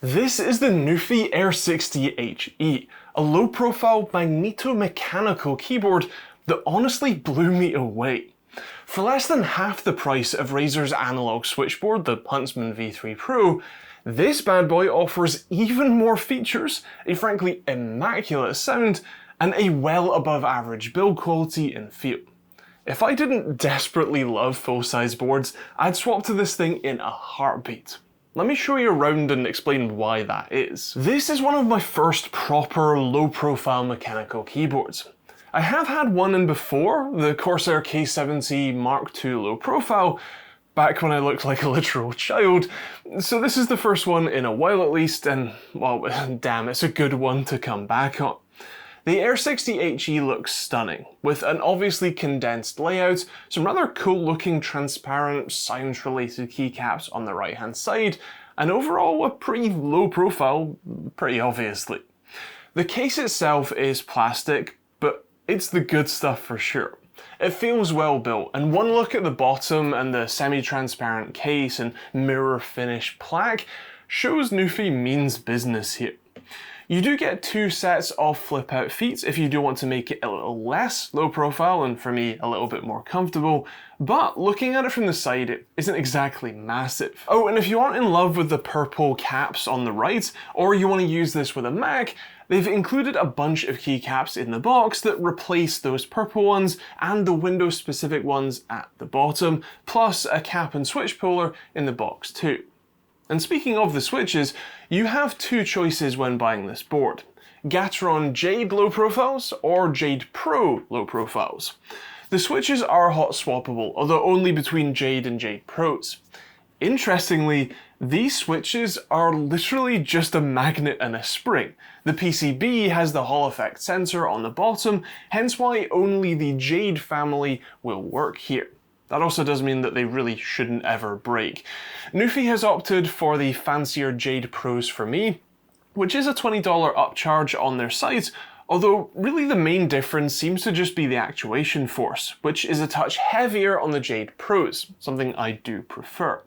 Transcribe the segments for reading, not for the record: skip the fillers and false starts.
This is the Nuphy Air60 HE, a low-profile magneto-mechanical keyboard that honestly blew me away. For less than half the price of Razer's analog switchboard, the Huntsman V3 Pro, this bad boy offers even more features, a frankly immaculate sound, and a well above average build quality and feel. If I didn't desperately love full-size boards, I'd swap to this thing in a heartbeat. Let me show you around and explain why that is. This is one of my first proper low-profile mechanical keyboards. I have had one in before, the Corsair K70 Mark II low profile, back when I looked like a literal child, so this is the first one in a while at least, and well, damn, it's a good one to come back on. The Air60 HE looks stunning, with an obviously condensed layout, some rather cool looking transparent sound related keycaps on the right hand side, and overall a pretty low profile, pretty obviously. The case itself is plastic, but it's the good stuff for sure. It feels well built, and one look at the bottom and the semi-transparent case and mirror finish plaque shows Nuphy means business here. You do get two sets of flip out feet if you do want to make it a little less low profile and for me a little bit more comfortable, but looking at it from the side it isn't exactly massive. Oh, and if you aren't in love with the purple caps on the right, or you want to use this with a Mac, they've included a bunch of keycaps in the box that replace those purple ones and the Windows specific ones at the bottom, plus a cap and switch puller in the box too. And speaking of the switches, you have two choices when buying this board: Gateron Jade low profiles or Jade Pro low profiles. The switches are hot swappable, although only between Jade and Jade Pros. Interestingly, these switches are literally just a magnet and a spring. The PCB has the Hall effect sensor on the bottom, hence why only the Jade family will work here. That also does mean that they really shouldn't ever break. Nuphy has opted for the fancier Jade Pros for me, which is a $20 upcharge on their site, although really the main difference seems to just be the actuation force, which is a touch heavier on the Jade Pros, something I do prefer.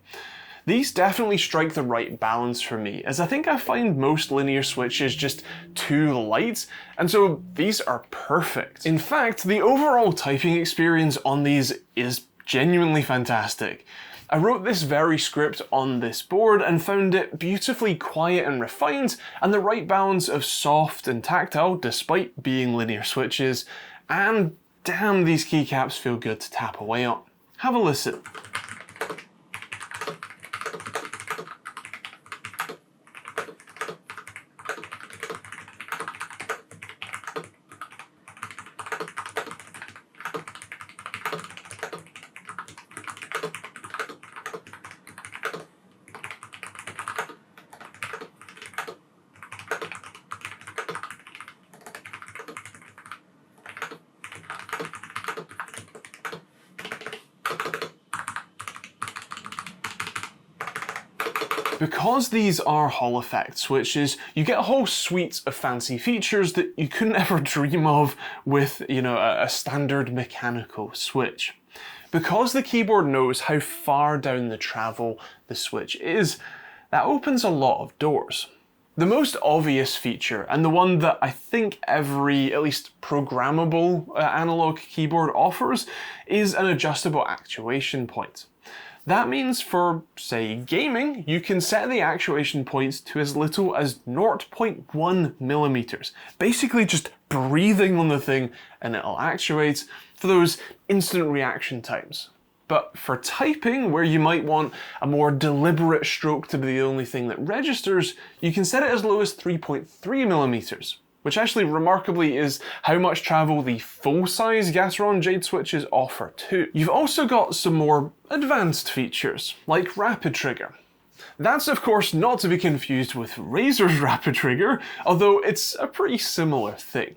These definitely strike the right balance for me, as I think I find most linear switches just too light, and so these are perfect. In fact, the overall typing experience on these is genuinely fantastic. I wrote this very script on this board and found it beautifully quiet and refined, and the right balance of soft and tactile despite being linear switches, and damn, these keycaps feel good to tap away on. Have a listen. Because these are Hall effect switches, you get a whole suite of fancy features that you couldn't ever dream of with, a standard mechanical switch. Because the keyboard knows how far down the travel the switch is, that opens a lot of doors. The most obvious feature, and the one that I think every, at least programmable analog keyboard offers, is an adjustable actuation point. That means for, say, gaming, you can set the actuation points to as little as 0.1 millimeters. Basically just breathing on the thing and it'll actuate for those instant reaction times. But for typing, where you might want a more deliberate stroke to be the only thing that registers, you can set it as low as 3.3 millimeters. Which actually remarkably is how much travel the full-size Gateron Jade switches offer too. You've also got some more advanced features, like Rapid Trigger. That's of course not to be confused with Razer's Rapid Trigger, although it's a pretty similar thing.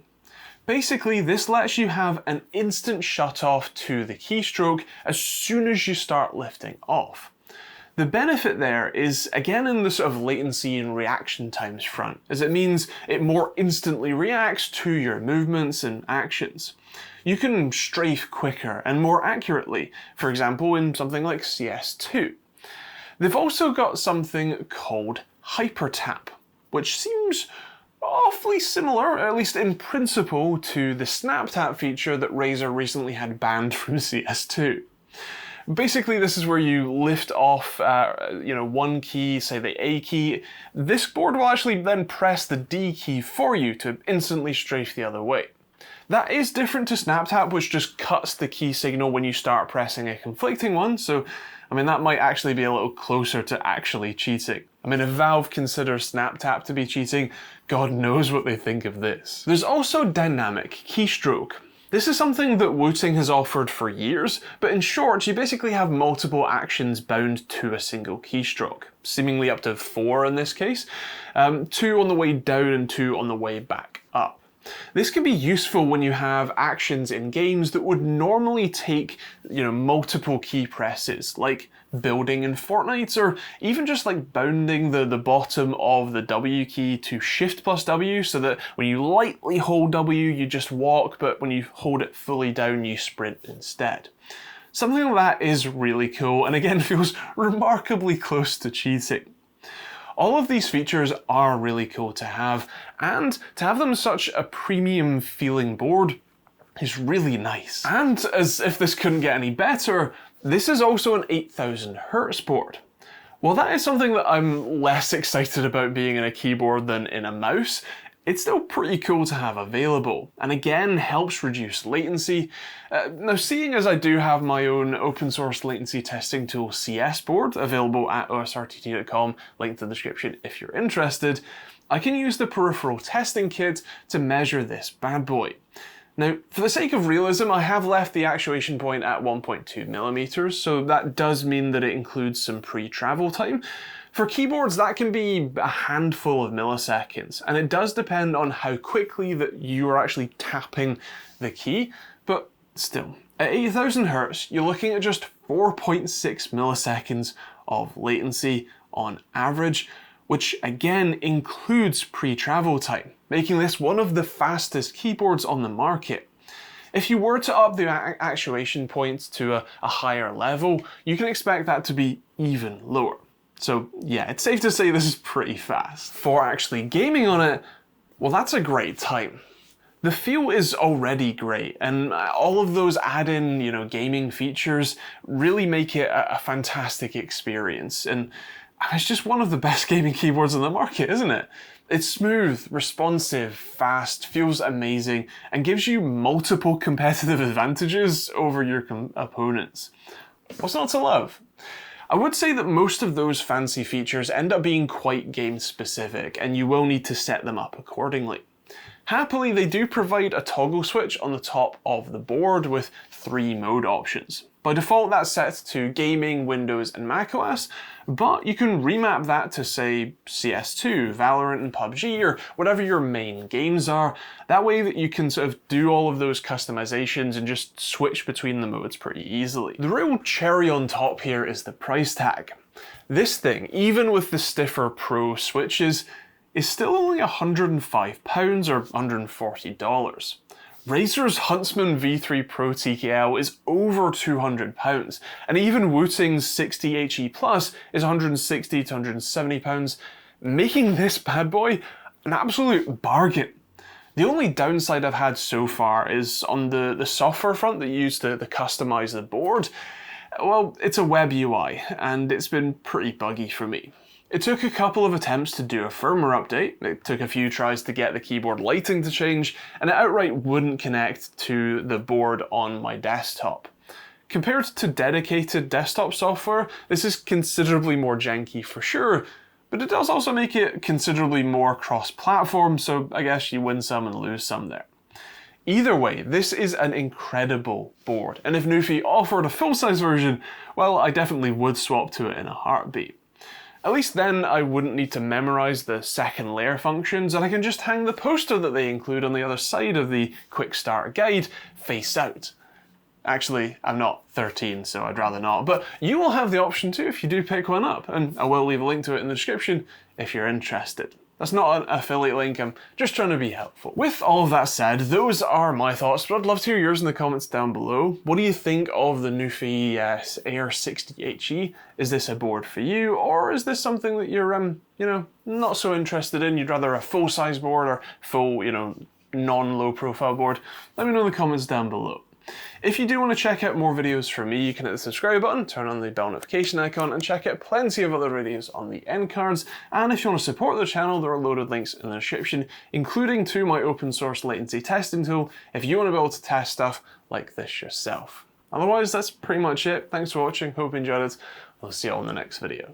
Basically, this lets you have an instant shut-off to the keystroke as soon as you start lifting off. The benefit there is, again, in the sort of latency and reaction times front, as it means it more instantly reacts to your movements and actions. You can strafe quicker and more accurately, for example in something like CS2. They've also got something called hyper tap, which seems awfully similar, at least in principle, to the snap tap feature that Razer recently had banned from CS2. Basically, this is where you lift off, one key, say the A key. This board will actually then press the D key for you to instantly strafe the other way. That is different to snap tap, which just cuts the key signal when you start pressing a conflicting one, so that might actually be a little closer to actually cheating. If Valve considers snap tap to be cheating, God knows what they think of this. There's also dynamic keystroke. This is something that Wooting has offered for years, but in short, you basically have multiple actions bound to a single keystroke, seemingly up to 4 in this case, 2 on the way down and 2 on the way back up. This can be useful when you have actions in games that would normally take, multiple key presses, like building in Fortnite, or even just like bounding the bottom of the W key to Shift plus W, so that when you lightly hold W, you just walk, but when you hold it fully down, you sprint instead. Something like that is really cool, and again, feels remarkably close to cheating. All of these features are really cool to have, and to have them such a premium feeling board is really nice. And as if this couldn't get any better, this is also an 8000 Hz board. While that is something that I'm less excited about being in a keyboard than in a mouse, it's still pretty cool to have available, and again helps reduce latency. Now, seeing as I do have my own open source latency testing tool CS board available at osrtt.com, link to the description if you're interested, I can use the peripheral testing kit to measure this bad boy. Now, for the sake of realism, I have left the actuation point at 1.2mm, so that does mean that it includes some pre-travel time. For keyboards, that can be a handful of milliseconds, and it does depend on how quickly that you are actually tapping the key, but still, at 8000 Hz, you're looking at just 4.6 milliseconds of latency on average, which again includes pre-travel time, making this one of the fastest keyboards on the market. If you were to up the actuation points to a higher level, you can expect that to be even lower. So yeah, it's safe to say this is pretty fast. For actually gaming on it, well, that's a great time. The feel is already great, and all of those add-in, gaming features really make it a fantastic experience. And it's just one of the best gaming keyboards on the market, isn't it? It's smooth, responsive, fast, feels amazing, and gives you multiple competitive advantages over your opponents. What's not to love? I would say that most of those fancy features end up being quite game specific, and you will need to set them up accordingly. Happily, they do provide a toggle switch on the top of the board with 3 mode options. By default, that's set to Gaming, Windows, and macOS, but you can remap that to, say, CS2, Valorant, and PUBG, or whatever your main games are. That way that you can sort of do all of those customizations and just switch between the modes pretty easily. The real cherry on top here is the price tag. This thing, even with the stiffer Pro switches, is still only £105 or $140. Razer's Huntsman V3 Pro TKL is over £200, and even Wooting's 60 HE Plus is £160 to £170, making this bad boy an absolute bargain. The only downside I've had so far is on the software front that you use to customize the board. Well, it's a web UI, and it's been pretty buggy for me. It took a couple of attempts to do a firmware update, it took a few tries to get the keyboard lighting to change, and it outright wouldn't connect to the board on my desktop. Compared to dedicated desktop software, this is considerably more janky for sure, but it does also make it considerably more cross-platform, so I guess you win some and lose some there. Either way, this is an incredible board, and if Nuphy offered a full-size version, well, I definitely would swap to it in a heartbeat. At least then I wouldn't need to memorize the second layer functions, and I can just hang the poster that they include on the other side of the quick start guide face out. Actually, I'm not 13, so I'd rather not, but you will have the option to if you do pick one up, and I will leave a link to it in the description if you're interested. That's not an affiliate link, I'm just trying to be helpful. With all of that said, those are my thoughts, but I'd love to hear yours in the comments down below. What do you think of the Nuphy Air60 HE? Is this a board for you, or is this something that you're, you know, not so interested in? You'd rather a full-size board or full, you know, non-low profile board? Let me know in the comments down below. If you do want to check out more videos from me, you can hit the subscribe button, turn on the bell notification icon, and check out plenty of other videos on the end cards. And if you want to support the channel, there are loaded links in the description, including to my open source latency testing tool, if you want to be able to test stuff like this yourself. Otherwise, that's pretty much it. Thanks for watching, hope you enjoyed it. I'll see you all in the next video.